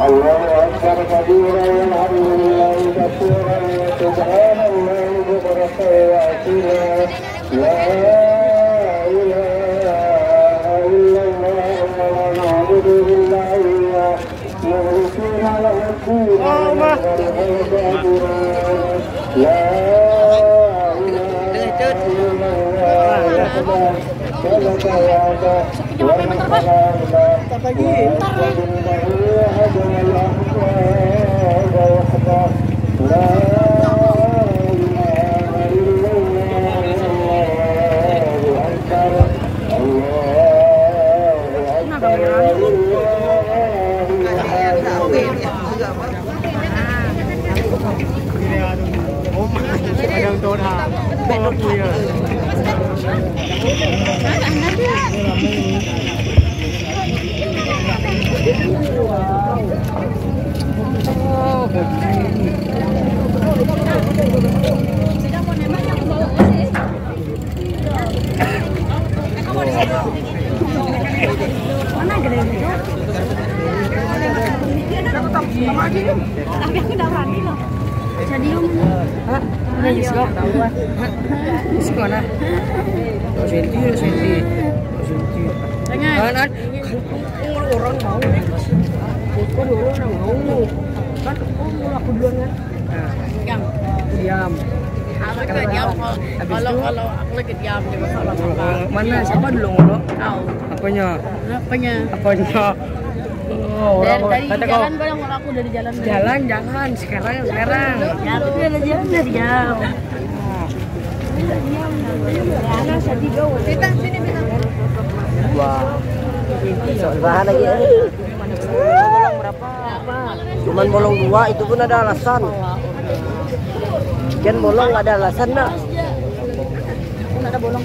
الله أكبر كبيرا والحمد لله كثيرا سبحان الله بكرة وأصيلا لا إله إلا الله ونعبد بالله مخلصين له الدين لا Tapi aku udah berani loh. Jadi hah? Ini Yusuf. Yusuf mana? Senti. Jangan. Orang mau. Bukan orang mau. Kan aku duluan kan. Diam. Kalau aku lagi diam di masalah mana? Siapa dulu ngolo? Kau. Apanya? Oh, dari jalan barang aku dari jalan. Jangan sekarang. Ya, tapi ada jalan dari jauh. Kita sini bisa. Wah. Soal bahan lagi. Bolong berapa? Cuman bolong 2 itu pun ada alasan. Kan bolong ada alasan nak. Ada bolong.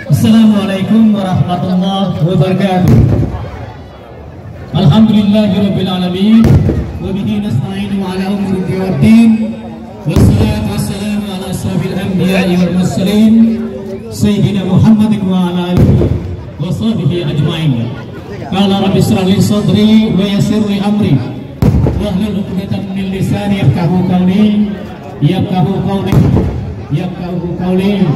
Assalamualaikum warahmatullahi wabarakatuh. Alhamdulillahirabbil alamin wa bihi nasta'inu ala umuri din wassalatu wassalamu ala asyrafil anbiya'i wal mursalin sayyidina Muhammadin wa ala alihi wa sahbihi ajma'in. Qala rabbi ishrah li sadri wa yassir li amri wahlul 'uqdatam min lisani yafqahu qawli.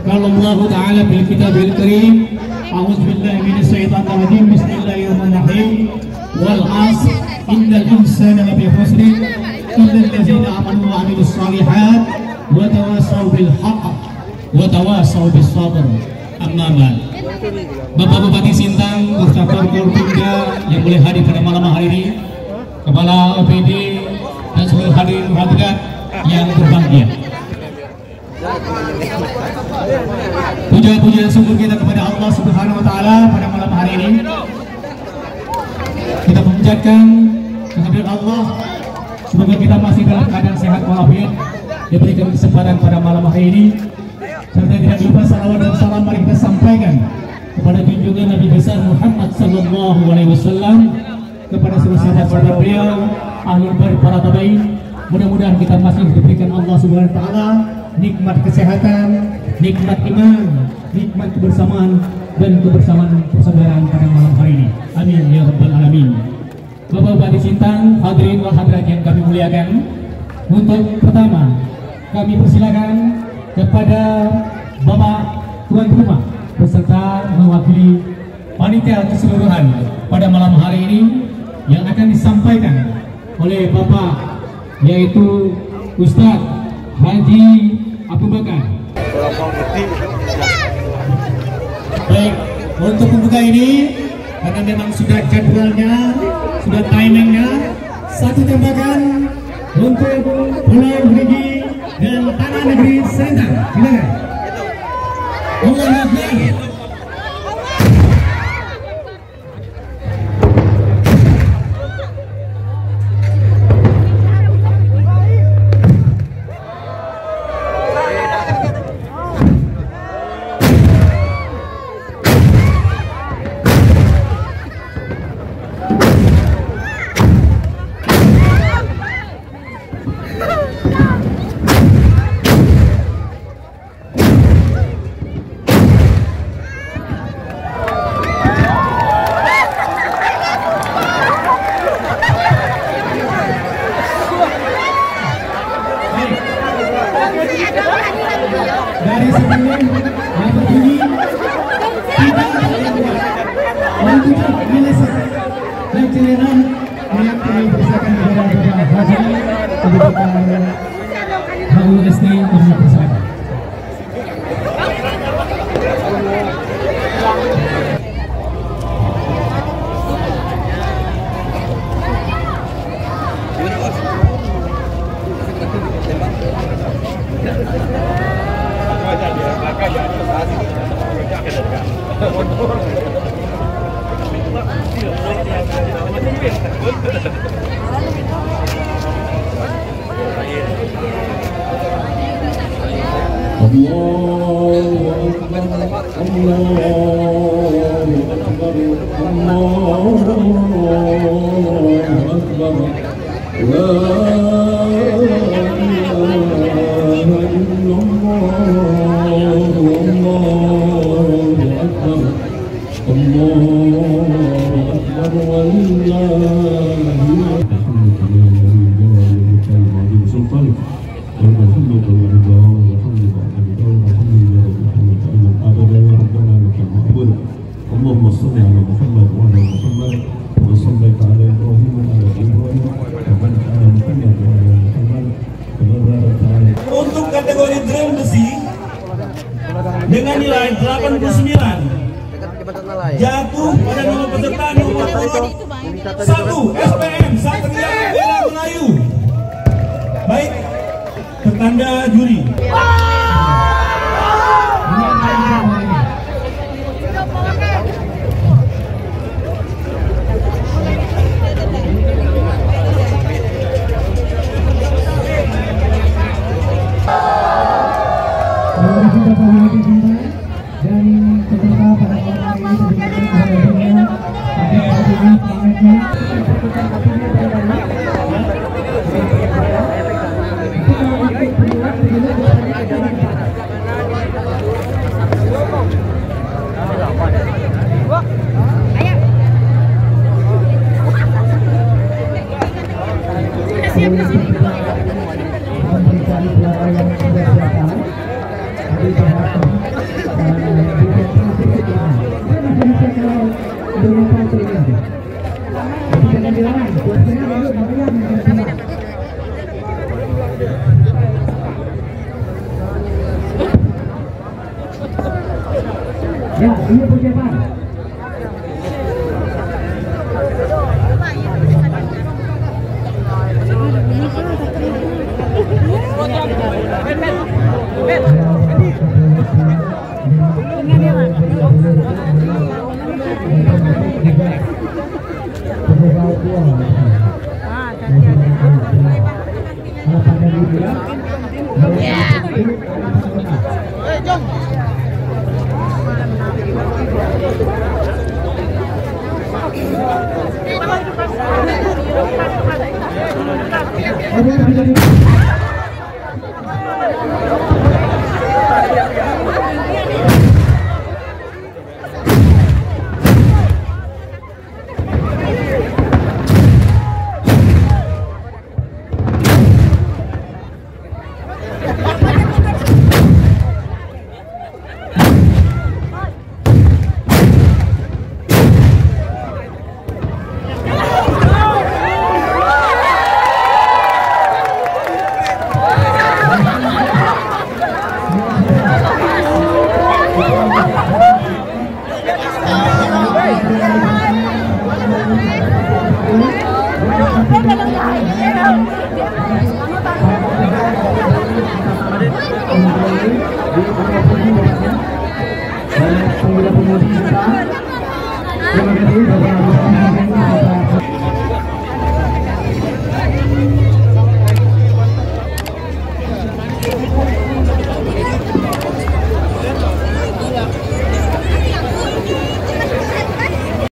Qala Allah Ta'ala bil kitabil karim a'udzu billahi minasyaitonir rajim bismillahirrahmanirrahim wal 'asr innal insana lafi khusr illa allazina amanu wa 'amilus shalihat wa tawassaw bil haqq wa tawassaw bis sabr. Amma ba'd. Bapak Bupati Sintang beserta Forkopimda yang boleh hadir pada malam hari ini, Kepala OPD dan seluruh hadirin hadirat yang berbahagia. Puja-puji dan syukur kita kepada Allah Subhanahu wa taala pada malam hari ini. Kita memuliakan kehadiran Allah. Semoga kita masih dalam keadaan sehat walafiat, diberikan kesempatan pada malam hari ini. Serta tidak lupa salawat dan salam mari kita sampaikan kepada junjungan Nabi besar Muhammad sallallahu alaihi wasallam, kepada seluruh sahabat beliau, ahlul bait, para tabi'in. Mudah-mudahan kita masih diberikan Allah Subhanahu wa taala nikmat kesehatan, nikmat iman, nikmat kebersamaan dan kebersamaan persaudaraan pada malam hari ini. Amin ya rabbal alamin. Bapak Bupati Sintang, hadirin wal hadirat yang kami muliakan, untuk pertama kami persilakan kepada Bapak tuan rumah beserta mewakili panitia keseluruhan pada malam hari ini yang akan disampaikan oleh Bapak, yaitu Ustadz Haji Abu Bakar. Baik, untuk pembuka ini karena memang sudah jadwalnya, sudah timingnya, satu tembakan untuk Pulau Brigi dan Tanah Negeri Sintang. Silakan. Allahu Akbar. Cilenan yang dipersilakan kepada Haji pendidikan HUSD untuk dipersilakan. Untuk kategori drum besi dengan nilai 89 jatuh pada nama peserta nomor 1 SPM Satria Bela Melayu. Baik, pertanda juri. Ya, ini persiapan. Terima kasih.